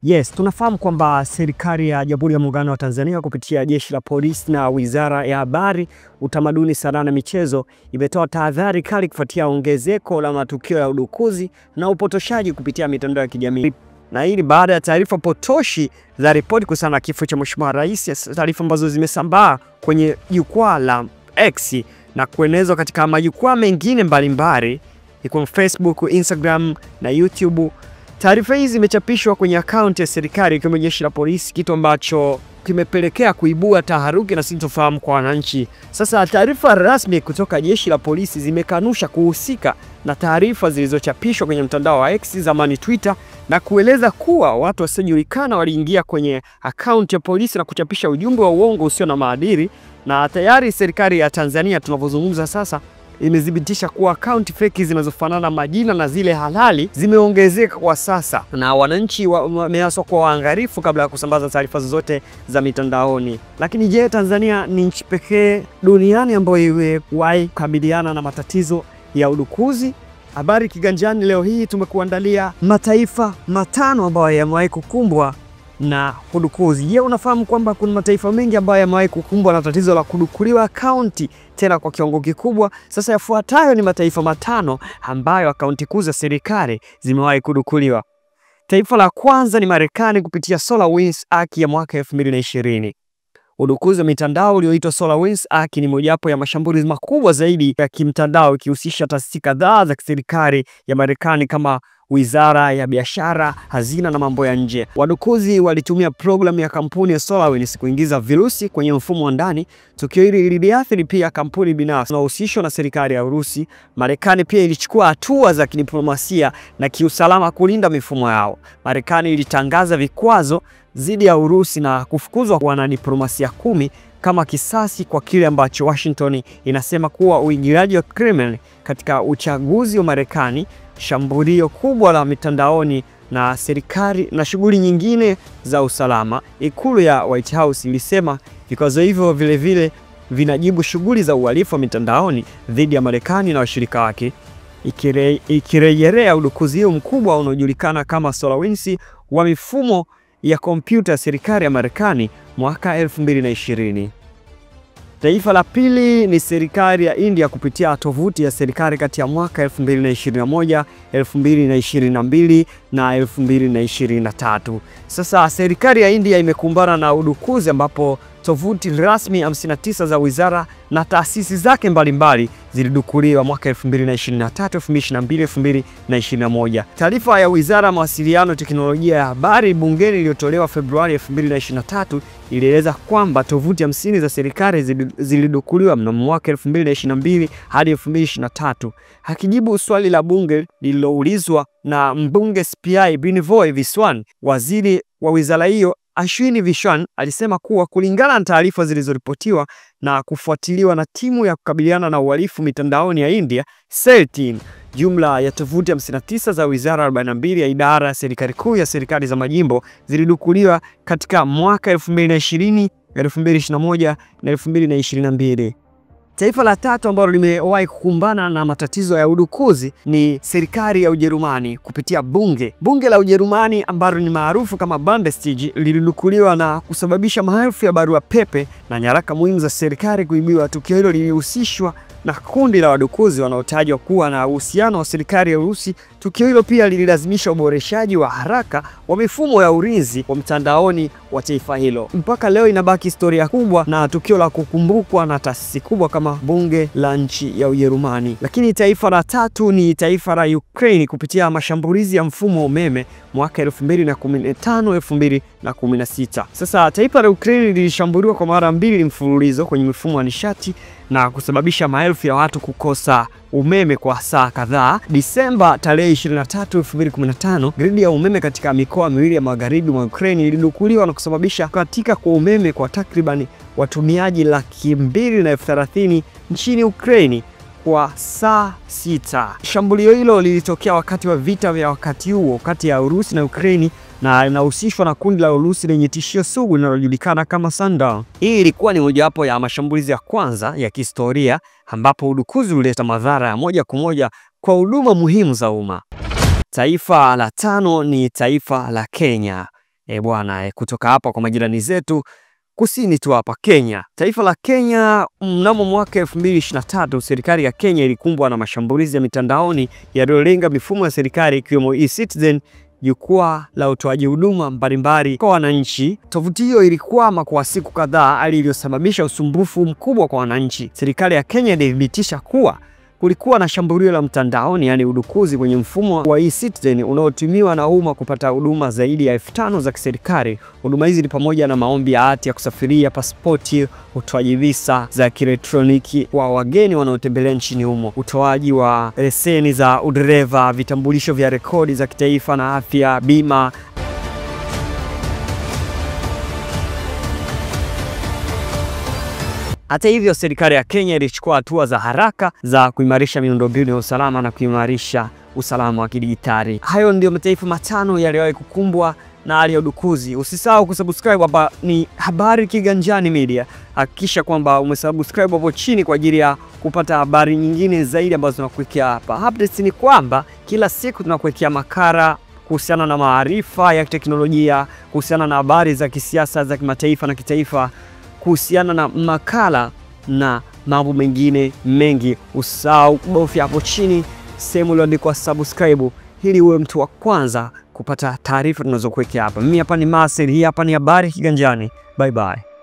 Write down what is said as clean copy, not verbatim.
Yes, tunafahamu kwamba serikali ya Jamhuri ya Muungano wa Tanzania kupitia Jeshi la Polisi na Wizara ya Habari, Utamaduni, Sanaa na Michezo imetoa tahadhari kali kufuatia ongezeko la matukio ya udukuzi na upotoshaji kupitia mitandao ya kijamii. Na hili baada ya taarifa potoshi za ripoti kuhusiana na kifo cha Mheshimiwa Rais, taarifa ambazo zimesambaa kwenye jukwaa la X na kuenezwa katika majukwaa mengine mbalimbali ikiwemo Facebook, Instagram na YouTube. Taarifa hizi zimechapishwa kwenye akaunti ya serikali ikiwemo Jeshi la Polisi, kitu ambacho kimepelekea kuibua taharuki na sintofahamu kwa wananchi. Sasa taarifa rasmi kutoka Jeshi la Polisi zimekanusha kuhusika na taarifa zilizochapishwa kwenye mtandao wa X, zamani Twitter, na kueleza kuwa watu wasiojulikana waliingia kwenye akaunti ya polisi na kuchapisha ujumbe wa uongo usio na maadili. Na tayari serikali ya Tanzania tunavyozungumza sasa imethibitisha kuwa akaunti feki zinazofanana majina na zile halali zimeongezeka kwa sasa, na wananchi wameaswa kwa waangalifu kabla ya kusambaza taarifa zozote za mitandaoni. Lakini je, Tanzania ni nchi pekee duniani ambayo imewahi kukabiliana na matatizo ya udukuzi? Habari Kiganjani leo hii tumekuandalia mataifa matano ambayo yamewahi kukumbwa na kudukuzi. Je, unafahamu kwamba kuna mataifa mengi ambayo yamewahi kukumbwa na tatizo la kudukuliwa akaunti, tena kwa kiwango kikubwa? Sasa yafuatayo ni mataifa matano ambayo akaunti kuu za serikali zimewahi kudukuliwa. Taifa la kwanza ni Marekani kupitia SolarWinds Hack ya mwaka 2020. Udukuzi wa mitandao ulioitwa SolarWinds Hack ni mojawapo ya mashambulizi makubwa zaidi ya kimtandao, ikihusisha taasisi kadhaa za serikali ya Marekani kama Wizara ya Biashara, Hazina na Mambo ya Nje. Wadukuzi walitumia programu ya kampuni ya SolarWinds kuingiza virusi kwenye mfumo wa ndani. Tukio hili liliathiri pia kampuni binafsi zinahusishwa na serikali ya Urusi. Marekani pia ilichukua hatua za kidiplomasia na kiusalama kulinda mifumo yao. Marekani ilitangaza vikwazo dhidi ya Urusi na kufukuzwa wanadiplomasia 10 kama kisasi kwa kile ambacho Washington inasema kuwa uingiliaji wa Kremlin katika uchaguzi wa Marekani, shambulio kubwa la mitandaoni na serikali na shughuli nyingine za usalama. Ikulu ya White House ilisema vikwazo hivyo vile vinajibu shughuli za uhalifu wa mitandaoni dhidi ya Marekani na washirika wake, ikirejelea udukuzi mkubwa unaojulikana kama SolarWinds wa mifumo ya kompyuta ya serikali ya Marekani mwaka 2020. Taifa la pili ni serikali ya India kupitia tovuti ya serikali kati ya mwaka 2021, 2022 na 2023. Sasa serikali ya India imekumbana na udukuzi ambapo tovuti rasmi 59 za wizara na taasisi zake mbalimbali zilidukuliwa mwaka 2023, 2022, 2021. Taarifa ya Wizara ya Mawasiliano, Teknolojia ya Habari bungeni iliyotolewa Februari 2023 ilieleza kwamba tovuti 50 za serikali zilidukuliwa mnamo mwaka 2022 hadi 2023. Hakijibu swali la bunge lililoulizwa na mbunge SPI Binvoy Viswan, waziri wa wizara hiyo Ashwini Vishwan alisema kuwa kulingana na taarifa zilizoripotiwa na kufuatiliwa na timu ya kukabiliana na uhalifu mitandaoni ya India, SEL team, jumla ya tovuti 59 za wizara 42 ya idara ya serikali kuu ya serikali za majimbo zilidukuliwa katika mwaka 2020, 2021 na 2022. Taifa la tatu ambalo limewahi kukumbana na matatizo ya udukuzi ni serikali ya Ujerumani kupitia bunge la Ujerumani ambalo ni maarufu kama Bundestag lilidukuliwa na kusababisha maelfu ya barua pepe na nyaraka muhimu za serikali kuibiwa. Tukio hilo lilihusishwa na kundi la wadukuzi wanaotajwa kuwa na uhusiano wa serikali ya Urusi. Tukio hilo pia lililazimisha uboreshaji wa haraka wa mifumo ya ulinzi wa mtandaoni wa taifa hilo. Mpaka leo inabaki historia kubwa na tukio la kukumbukwa na taasisi kubwa kama bunge la nchi ya Ujerumani. Lakini taifa la tatu ni taifa la Ukraine kupitia mashambulizi ya mfumo wa umeme mwaka 2015, 2016. Sasa taifa la Ukraine lilishambuliwa kwa mara 2 mfululizo kwenye mifumo ya nishati na kusababisha maelfu ya watu kukosa umeme kwa saa kadhaa. Disemba tarehe 23, 2015, gridi ya umeme katika mikoa miwili ya magharibi mwa Ukraine ilidukuliwa na kusababisha katika kwa umeme kwa takriban watumiaji 230,000 nchini Ukraine kwa saa 6. Shambulio hilo lilitokea wakati wa vita vya wakati huo kati ya Urusi na Ukraine na inahusishwa na kundi la Urusi lenye tishio sugu linalojulikana kama Sandown. Hii ilikuwa ni mojawapo ya mashambulizi ya kwanza ya kihistoria ambapo udukuzi ulileta madhara ya moja kwa moja kwa huduma muhimu za umma. Taifa la tano ni taifa la Kenya. Bwana, kutoka hapa kwa majirani zetu kusini tu hapa Kenya. Taifa la Kenya mnamo mwaka 2023 serikali ya Kenya ilikumbwa na mashambulizi ya mitandaoni yaliyolenga mifumo ya serikali ikiwemo eCitizen, jukwaa la utoaji huduma mbalimbali kwa wananchi. Tovuti hiyo ilikwama kwa siku kadhaa, hali iliyosababisha usumbufu mkubwa kwa wananchi. Serikali ya Kenya ilithibitisha kuwa kulikuwa na shambulio la mtandaoni, yani udukuzi kwenye mfumo wa eCitizen unaotumiwa na umma kupata huduma zaidi ya 5,000 za kiserikali. Huduma hizi ni pamoja na maombi ya hati ya kusafiria, pasipoti, utoaji visa za kielektroniki kwa wageni wanaotembelea nchini humo, utoaji wa leseni za udereva, vitambulisho vya rekodi za kitaifa na afya, bima. Hata hivyo, serikali ya Kenya ilichukua hatua za haraka za kuimarisha miundombinu ya usalama na kuimarisha usalama wa kidijitali. Hayo ndio mataifa matano yaliyowahi kukumbwa na hali ya udukuzi. Usisahau kusubscribe hapa ni Habari Kiganjani Media. Hakikisha kwamba umesubscribe hapo chini kwa ajili ya kupata habari nyingine zaidi ambazo tunakuwekea hapa. Updates ni kwamba kila siku tunakuwekea makala kuhusiana na maarifa ya teknolojia, kuhusiana na habari za kisiasa za kimataifa na kitaifa, kuhusiana na makala na mambo mengine mengi. Usahau kubofya hapo chini sehemu iliyoandikwa subscribe ili uwe mtu wa kwanza kupata taarifa tunazokuwekea hapa. Mimi hapa ni Marcel, hii hapa ni Habari Kiganjani. Bye bye.